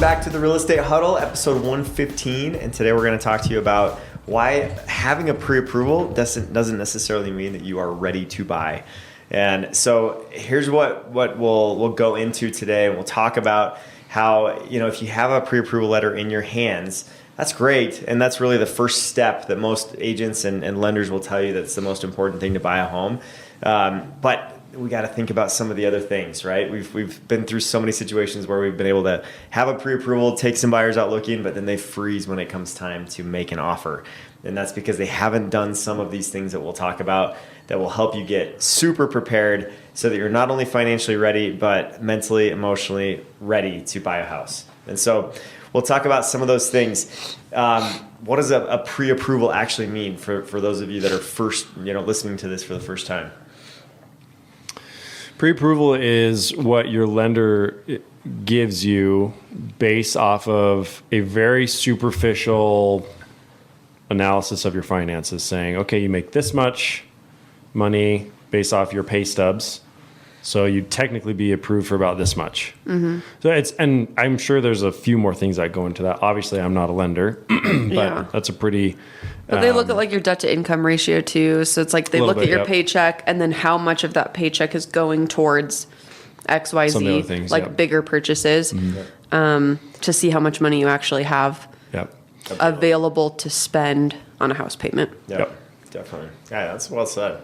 back to the Real Estate Huddle, episode 115. And today we're going to talk to you about why having a pre-approval doesn't necessarily mean that you are ready to buy. And so here's what we'll go into today. We'll talk about how, if you have a pre-approval letter in your hands, that's great. And that's really the first step that most agents and lenders will tell you that's the most important thing to buy a home. But we got to think about some of the other things, right? We've been through so many situations where we've been able to have a pre-approval, take some buyers out looking, but then they freeze when it comes time to make an offer. And that's because they haven't done some of these things that we'll talk about that will help you get super prepared so that you're not only financially ready, but mentally, emotionally ready to buy a house. And so we'll talk about some of those things. What does a pre-approval actually mean for those of you that are first, listening to this for the first time? Pre-approval is what your lender gives you based off of a very superficial analysis of your finances, saying, okay, you make this much money based off your pay stubs, so you'd technically be approved for about this much. Mm-hmm. And I'm sure there's a few more things that go into that. Obviously, I'm not a lender, but that's a pretty... But they look at like your debt to income ratio too. So it's like they look at your paycheck and then how much of that paycheck is going towards XYZ, things, bigger purchases, to see how much money you actually have available to spend on a house payment. Yep. Definitely. Yeah, that's well said.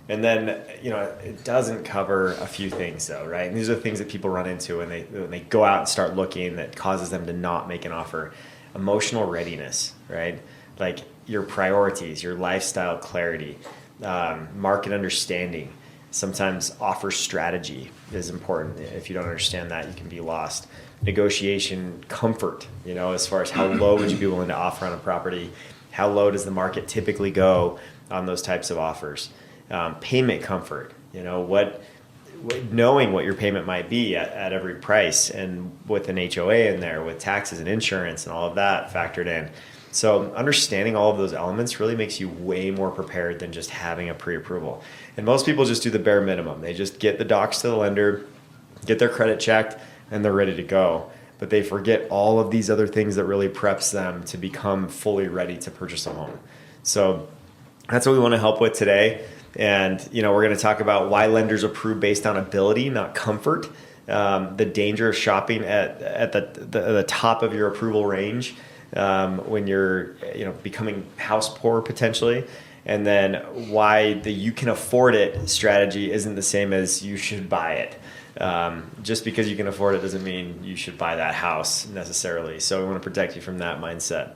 And then, it doesn't cover a few things though, right? And these are things that people run into when they go out and start looking that causes them to not make an offer. Emotional readiness, right? Like your priorities, your lifestyle clarity, market understanding. Sometimes offer strategy is important. If you don't understand that, you can be lost. Negotiation comfort, as far as how low would you be willing to offer on a property? How low does the market typically go on those types of offers? Payment comfort, knowing what your payment might be at every price, and with an HOA in there, with taxes and insurance and all of that factored in. So understanding all of those elements really makes you way more prepared than just having a pre-approval. And most people just do the bare minimum. They just get the docs to the lender, get their credit checked, and they're ready to go. But they forget all of these other things that really preps them to become fully ready to purchase a home. So that's what we want to help with today. And, we're going to talk about why lenders approve based on ability, not comfort. The danger of shopping at the top of your approval range when you're, becoming house poor potentially. And then why the you can afford it strategy isn't the same as you should buy it. Just because you can afford it doesn't mean you should buy that house necessarily. So we want to protect you from that mindset.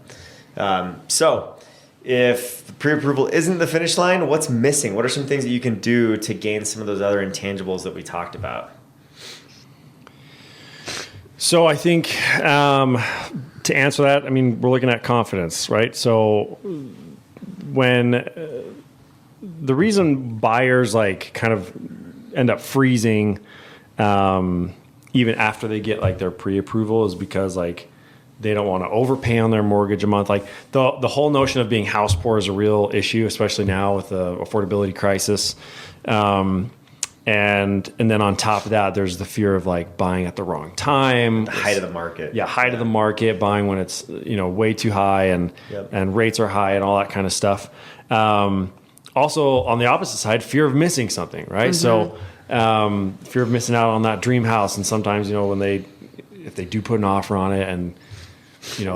So if the pre-approval isn't the finish line, what's missing? What are some things that you can do to gain some of those other intangibles that we talked about? So I think to answer that, we're looking at confidence, right? So when the reason buyers kind of end up freezing even after they get their pre-approval is because they don't want to overpay on their mortgage a month. The whole notion of being house poor is a real issue, especially now with the affordability crisis. And then on top of that, there's the fear of buying at the wrong time. The height of the market. Yeah, height of the market, buying when it's way too high and rates are high and all that kind of stuff. Also, on the opposite side, fear of missing something, right? Mm-hmm. So fear of missing out on that dream house. And sometimes, if they do put an offer on it and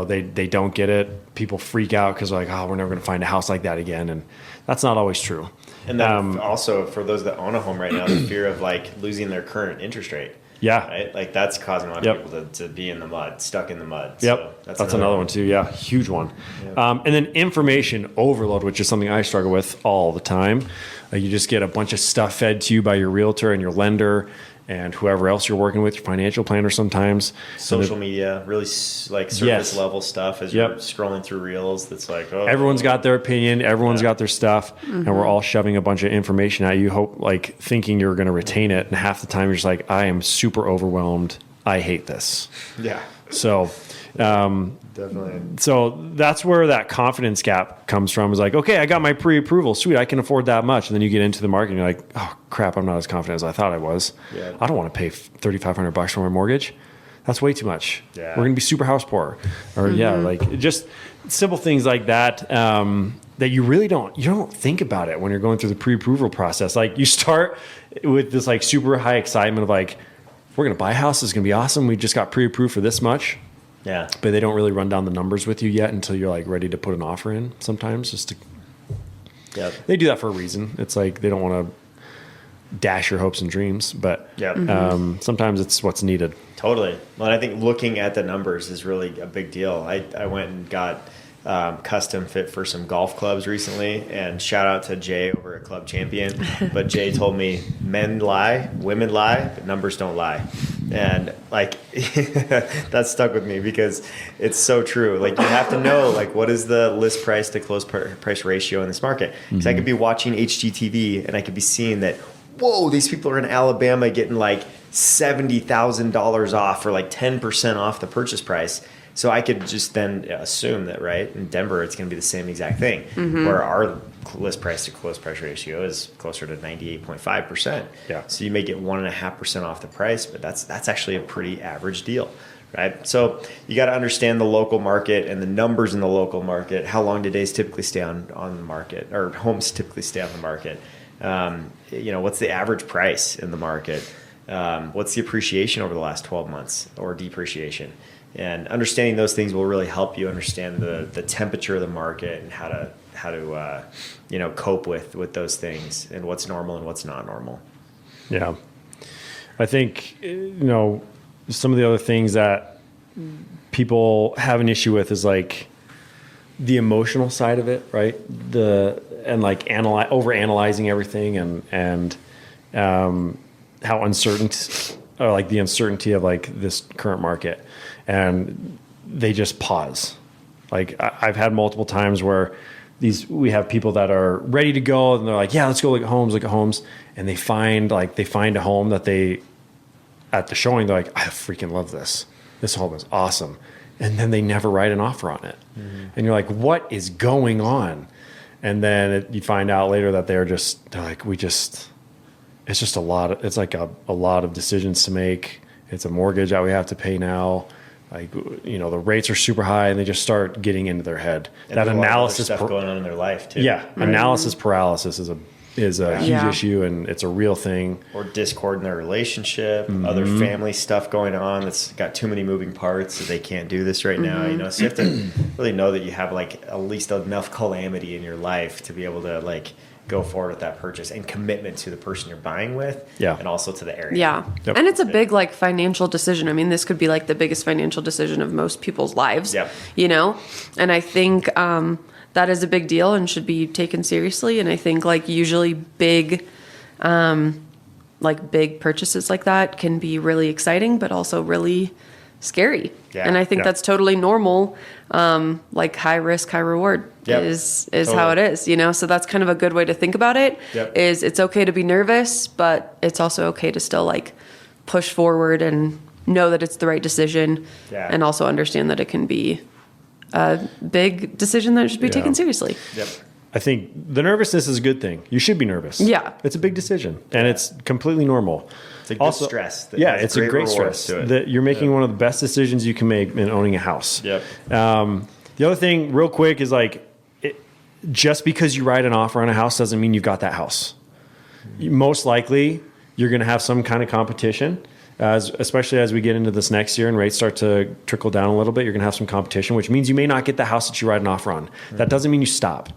they don't get it, people freak out because we're never going to find a house like that again. And that's not always true. And then also for those that own a home right now, the fear of losing their current interest rate. Yeah. Right? That's causing a lot of people to be in the mud, stuck in the mud. Yep. So that's another one too. Yeah. Huge one. Yep. And then information overload, which is something I struggle with all the time. You just get a bunch of stuff fed to you by your realtor and your lender and whoever else you're working with, your financial planner sometimes. Social media, really surface level stuff as you're scrolling through reels. That's everyone's got their opinion, everyone's got their stuff, and we're all shoving a bunch of information at you, thinking you're going to retain it. And half the time you're just I am super overwhelmed. I hate this. Yeah. So definitely. So that's where that confidence gap comes from. Is okay, I got my pre-approval. Sweet, I can afford that much. And then you get into the market and you're oh crap, I'm not as confident as I thought I was. Yeah. I don't want to pay $3,500 for my mortgage. That's way too much. Yeah. We're going to be super house poor. Or like just simple things like that, that you really don't think about it when you're going through the pre-approval process. Like you start with this like super high excitement of like, we're going to buy a house. It's going to be awesome. We just got pre-approved for this much. Yeah. But they don't really run down the numbers with you yet until you're like ready to put an offer in sometimes they do that for a reason. It's like, they don't want to dash your hopes and dreams, but sometimes it's what's needed. Totally. Well, I think looking at the numbers is really a big deal. I went and got custom fit for some golf clubs recently, and shout out to Jay over at Club Champion. But Jay told me men lie, women lie, but numbers don't lie. And like that stuck with me because it's so true. Like you have to know like what is the list price to close price ratio in this market. Because I could be watching HGTV and I could be seeing that, whoa, these people are in Alabama getting like $70,000 off or like 10% off the purchase price. So I could just then assume that, right, in Denver, it's going to be the same exact thing, where our list price to close price ratio is closer to 98.5%. Yeah. So you may get 1.5% off the price, but that's actually a pretty average deal, right? So you got to understand the local market and the numbers in the local market. How long do days typically stay on the market, or homes typically stay on the market? What's the average price in the market? What's the appreciation over the last 12 months or depreciation? And understanding those things will really help you understand the temperature of the market and how to cope with those things and what's normal and what's not normal. Yeah. I think, some of the other things that people have an issue with is like the emotional side of it, right? Over analyzing everything and how uncertain, or like the uncertainty of like this current market. And they just pause. Like I've had multiple times where we have people that are ready to go and they're like, yeah, let's go look at homes. And they find a home that at the showing, they're like, I freaking love this. This home is awesome. And then they never write an offer on it. And you're like, what is going on? And then you find out later that they're like, it's just a lot. It's like a lot of decisions to make. It's a mortgage that we have to pay now. Like, the rates are super high and they just start getting into their head. And that analysis stuff going on in their life too. Yeah. Right. Analysis paralysis is a huge issue, and it's a real thing. Or discord in their relationship, other family stuff going on that's got too many moving parts that they can't do this right now. So you have to really know that you have like at least enough calamity in your life to be able to like go forward with that purchase and commitment to the person you're buying with, and also to the area. Yeah. Yep. And it's a big like financial decision. I mean, this could be like the biggest financial decision of most people's lives, and I think that is a big deal and should be taken seriously. And I think like usually big purchases like that can be really exciting, but also really scary. Yeah. And I think that's totally normal. Like high risk, high reward is totally how it is, So that's kind of a good way to think about it. Is it's okay to be nervous, but it's also okay to still like push forward and know that it's the right decision, and also understand that it can be a big decision that should be taken seriously. Yep. I think the nervousness is a good thing. You should be nervous. Yeah. It's a big decision, and it's completely normal. It's a good stress. It's a great stress. That you're making one of the best decisions you can make in owning a house. Yep. The other thing, real quick, is like, just because you write an offer on a house doesn't mean you've got that house. Most likely, you're going to have some kind of competition, especially as we get into this next year and rates start to trickle down a little bit. You're going to have some competition, which means you may not get the house that you write an offer on. That doesn't mean you stop.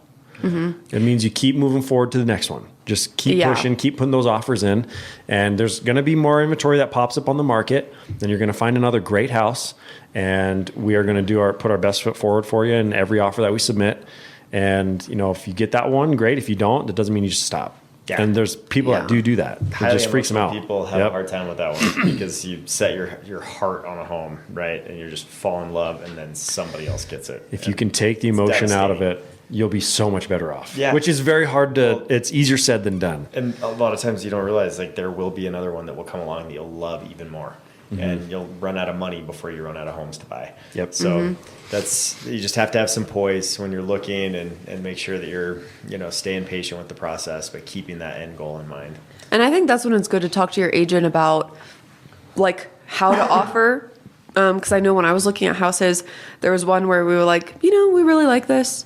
It means you keep moving forward to the next one. Just keep pushing, keep putting those offers in. And there's going to be more inventory that pops up on the market. Then you're going to find another great house. And we are going to put our best foot forward for you in every offer that we submit. And, if you get that one, great. If you don't, that doesn't mean you just stop. Yeah. And there's people that do that. It just freaks them out. People have a hard time with that one because you set your heart on a home, right? And you just fall in love, and then somebody else gets it. If you can take the emotion out of it, you'll be so much better off. Yeah. Which is very hard to, it's easier said than done. And a lot of times you don't realize like there will be another one that will come along that you'll love even more. And you'll run out of money before you run out of homes to buy. Yep. So you just have to have some poise when you're looking and make sure that you're, staying patient with the process, but keeping that end goal in mind. And I think that's when it's good to talk to your agent about like how to offer Because I know when I was looking at houses, there was one where we were like, we really like this.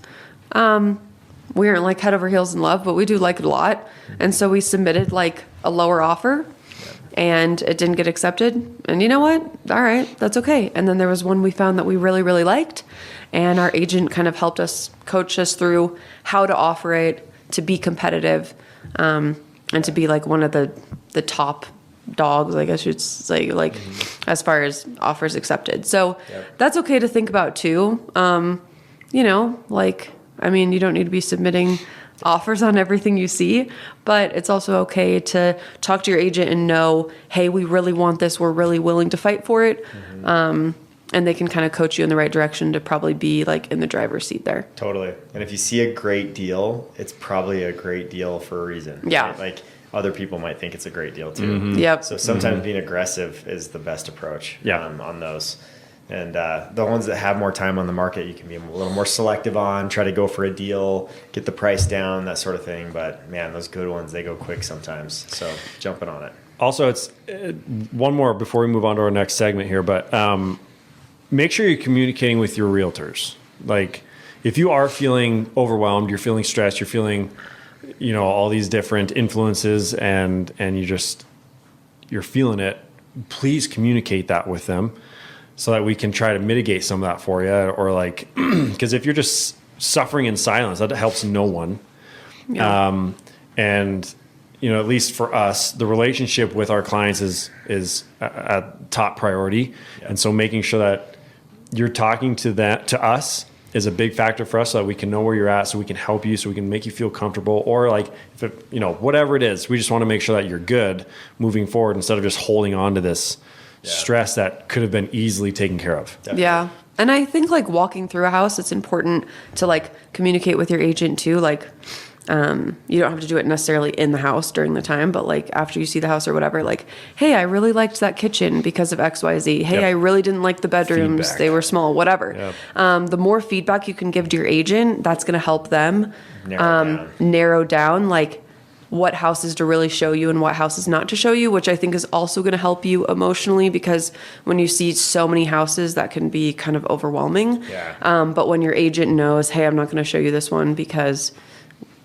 We aren't like head over heels in love, but we do like it a lot. And so we submitted like a lower offer and it didn't get accepted. And you know what? All right, that's okay. And then there was one we found that we really, really liked. And our agent kind of helped us, coach us through how to offer it, to be competitive, and to be like one of the top dogs, I guess you'd say, like as far as offers accepted. So that's okay to think about too. You don't need to be submitting offers on everything you see, but it's also okay to talk to your agent and know, hey, we really want this. We're really willing to fight for it. And they can kind of coach you in the right direction to probably be like in the driver's seat there. Totally. And if you see a great deal, it's probably a great deal for a reason. Yeah. Right? Like other people might think it's a great deal too. Yep. So sometimes being aggressive is the best approach on those. And the ones that have more time on the market, you can be a little more selective on, try to go for a deal, get the price down, that sort of thing. But man, those good ones, they go quick sometimes. So jumping on it. Also, it's one more before we move on to our next segment here, but make sure you're communicating with your realtors. Like if you are feeling overwhelmed, you're feeling stressed, you're feeling, all these different influences and you're feeling it, please communicate that with them so that we can try to mitigate some of that for you. Or like, because if you're just suffering in silence, that helps no one. Yeah. And at least for us, the relationship with our clients is a top priority. Yeah. And so making sure that you're talking to us is a big factor for us so that we can know where you're at, so we can help you, so we can make you feel comfortable, or like, if it, whatever it is, we just want to make sure that you're good moving forward instead of just holding on to this stress that could have been easily taken care of. Definitely. Yeah. And I think like walking through a house, it's important to like communicate with your agent too. Like, you don't have to do it necessarily in the house during the time, but like after you see the house or whatever, like, hey, I really liked that kitchen because of XYZ. Hey, I really didn't like the bedrooms. Feedback. They were small, whatever. Yep. The more feedback you can give to your agent, that's going to help them narrow down like what houses to really show you and what houses not to show you, which I think is also going to help you emotionally, because when you see so many houses, that can be kind of overwhelming. Yeah. But when your agent knows, hey, I'm not going to show you this one because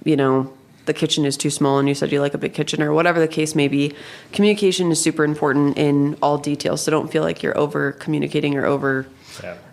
the kitchen is too small and you said you like a big kitchen, or whatever the case may be, communication is super important in all details. So don't feel like you're over communicating or over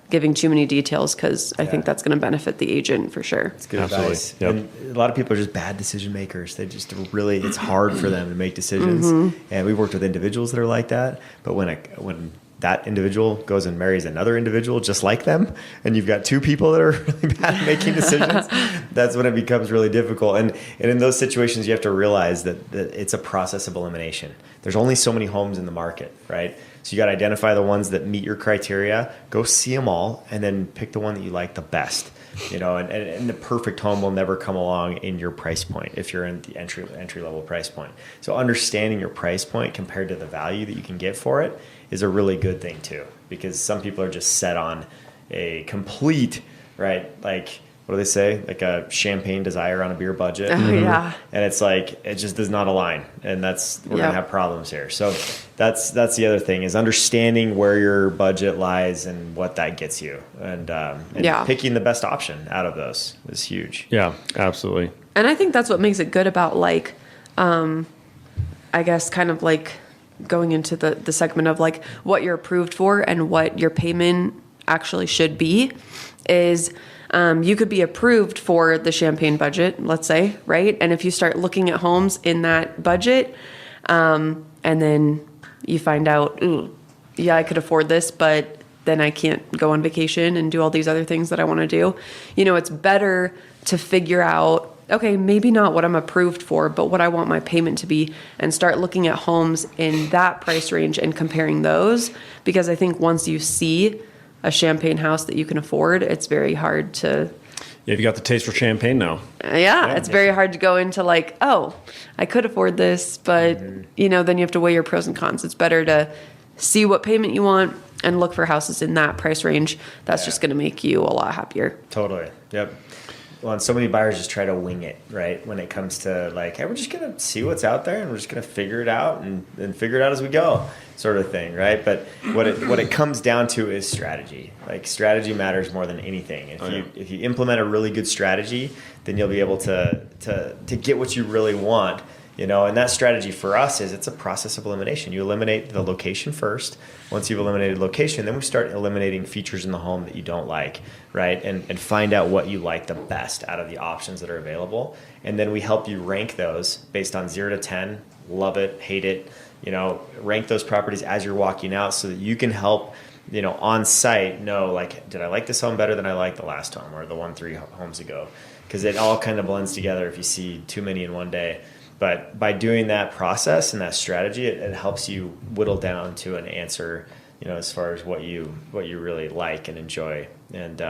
giving too many details, because I think that's going to benefit the agent for sure. It's good advice. Yep. And a lot of people are just bad decision makers. They just really, it's hard for them to make decisions. And we've worked with individuals that are like that. But when that individual goes and marries another individual just like them, and you've got two people that are really bad at making decisions, that's when it becomes really difficult. And in those situations, you have to realize that it's a process of elimination. There's only so many homes in the market, right? So you got to identify the ones that meet your criteria, go see them all, and then pick the one that you like the best. And the perfect home will never come along in your price point if you're in the entry level price point. So understanding your price point compared to the value that you can get for it is a really good thing too, because some people are just set on a complete, right, like, what do they say? Like a champagne desire on a beer budget. Oh, yeah. And it's like, it just does not align. And we're going to have problems here. So that's the other thing, is understanding where your budget lies and what that gets you. And picking the best option out of those is huge. Yeah, absolutely. And I think that's what makes it good about like, I guess kind of like going into the segment of like what you're approved for and what your payment actually should be is, you could be approved for the champagne budget, let's say, right? And if you start looking at homes in that budget, and then you find out, ooh, yeah, I could afford this, but then I can't go on vacation and do all these other things that I want to do. It's better to figure out, okay, maybe not what I'm approved for, but what I want my payment to be, and start looking at homes in that price range and comparing those. Because I think once you see a champagne house that you can afford, it's very hard to... Yeah, you got the taste for champagne now. It's very hard to go into like, oh, I could afford this, but then you have to weigh your pros and cons. It's better to see what payment you want and look for houses in that price range. That's just going to make you a lot happier. Totally. Yep. so many buyers just try to wing it, right? When it comes to like, hey, we're just going to see what's out there and we're just going to figure it out and figure it out as we go, sort of thing, right? But what it comes down to is strategy. Like, strategy matters more than anything. If you implement a really good strategy, then you'll be able to get what you really want. And that strategy for us is it's a process of elimination. You eliminate the location first. Once you've eliminated location, then we start eliminating features in the home that you don't like, right? And find out what you like the best out of the options that are available. And then we help you rank those based on 0 to 10, love it, hate it, rank those properties as you're walking out so that you can help, on site know, like, did I like this home better than I liked the last home or the 3 homes ago? Because it all kind of blends together if you see too many in one day. But by doing that process and that strategy, it helps you whittle down to an answer, as far as what you really like and enjoy. And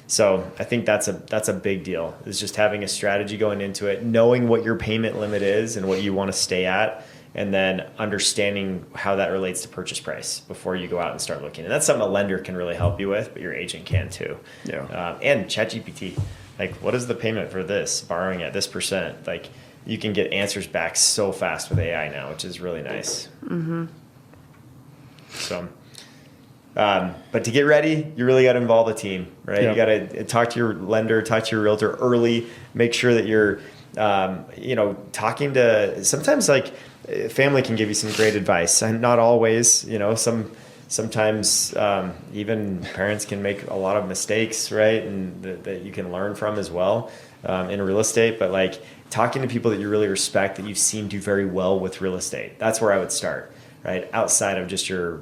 so I think that's a big deal. Is just having a strategy going into it, knowing what your payment limit is and what you want to stay at, and then understanding how that relates to purchase price before you go out and start looking. And that's something a lender can really help you with, but your agent can too. Yeah. And ChatGPT, like, what is the payment for this, borrowing at this percent? Like, you can get answers back so fast with AI now, which is really nice. Mm-hmm. So, but to get ready, you really got to involve the team, right? Yep. You got to talk to your lender, talk to your realtor early, make sure that you're, talking to, sometimes like family can give you some great advice, and not always, sometimes even parents can make a lot of mistakes, right? And that you can learn from as well in real estate. But like, talking to people that you really respect, that you've seen do very well with real estate. That's where I would start, right? Outside of just your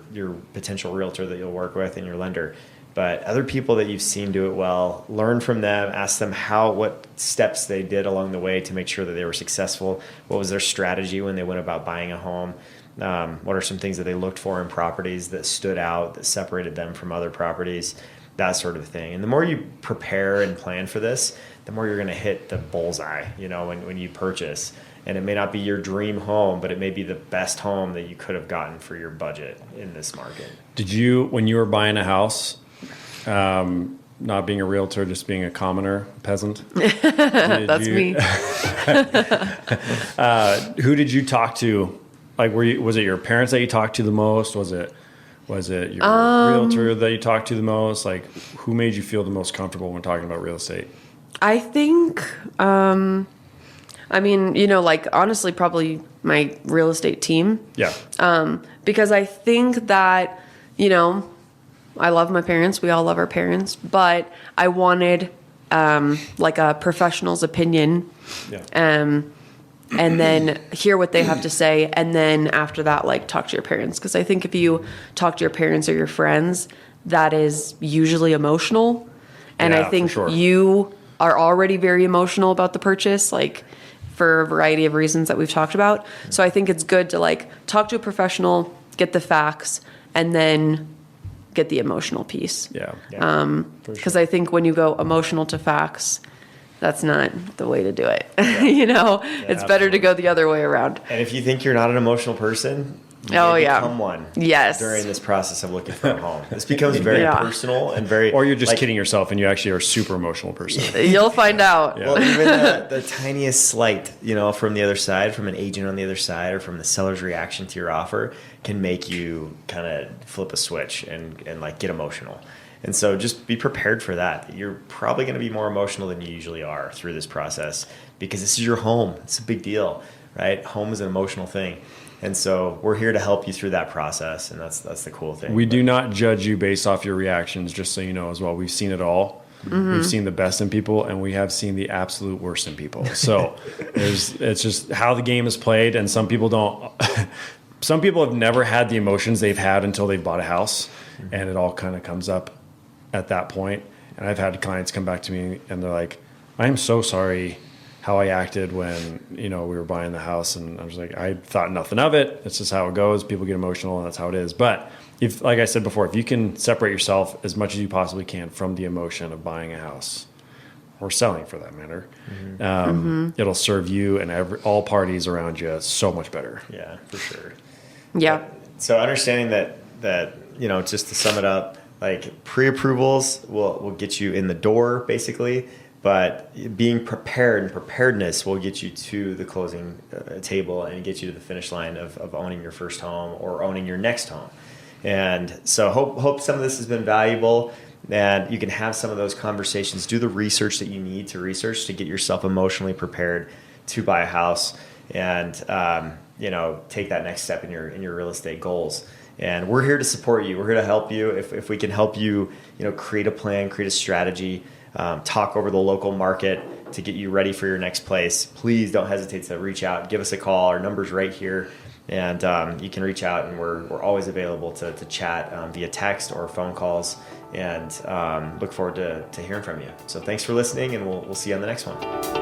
potential realtor that you'll work with and your lender. But other people that you've seen do it well, learn from them, ask them what steps they did along the way to make sure that they were successful. What was their strategy when they went about buying a home? What are some things that they looked for in properties that stood out, that separated them from other properties? That sort of thing. And the more you prepare and plan for this, the more you're going to hit the bullseye, when you purchase. And it may not be your dream home, but it may be the best home that you could have gotten for your budget in this market. Did you, when you were buying a house, not being a realtor, just being a commoner, peasant? That's me. Who did you talk to? Like, was it your parents that you talked to the most? Was it your realtor that you talked to the most? Like, who made you feel the most comfortable when talking about real estate? I think, honestly, probably my real estate team. Yeah. Because I think that, I love my parents. We all love our parents. But I wanted, like a professional's opinion. Yeah. And then hear what they have to say. And then after that, like, talk to your parents. Because I think if you talk to your parents or your friends, that is usually emotional. And I think you are already very emotional about the purchase, like, for a variety of reasons that we've talked about. So I think it's good to, like, talk to a professional, get the facts, and then get the emotional piece. Yeah. Because I think when you go emotional to facts, that's not the way to do it. It's better to go the other way around. And if you think you're not an emotional person, you become one. Yes. During this process of looking for a home, this becomes very personal and very. Or you're just kidding yourself, and you actually are a super emotional person. You'll find out. Yeah. Well, even the tiniest slight, from the other side, from an agent on the other side, or from the seller's reaction to your offer, can make you kind of flip a switch and like get emotional. And so just be prepared for that. You're probably going to be more emotional than you usually are through this process, because this is your home. It's a big deal, right? Home is an emotional thing. And so we're here to help you through that process, and that's the cool thing. We do not judge you based off your reactions, just so you know as well. We've seen it all. Mm-hmm. We've seen the best in people, and we have seen the absolute worst in people. So it's just how the game is played, and some people don't. Some people have never had the emotions they've had until they've bought a house, and it all kind of comes up at that point. And I've had clients come back to me, and they're like, "I am so sorry how I acted when, we were buying the house." And I was like, I thought nothing of it. It's just how it goes. People get emotional, and that's how it is. But if, like I said before, if you can separate yourself as much as you possibly can from the emotion of buying a house or selling, for that matter, it'll serve you and all parties around you so much better. Yeah, for sure. Yeah. So understanding that, just to sum it up, like, pre-approvals will get you in the door, basically. But being prepared and preparedness will get you to the closing table and get you to the finish line of owning your first home or owning your next home. And so hope some of this has been valuable, and you can have some of those conversations. Do the research that you need to research to get yourself emotionally prepared to buy a house and take that next step in your real estate goals. And we're here to support you. We're here to help you. If we can help you, create a plan, create a strategy, talk over the local market to get you ready for your next place, please don't hesitate to reach out. Give us a call. Our number's right here. And you can reach out, and we're always available to chat via text or phone calls, and look forward to hearing from you. So thanks for listening, and we'll see you on the next one.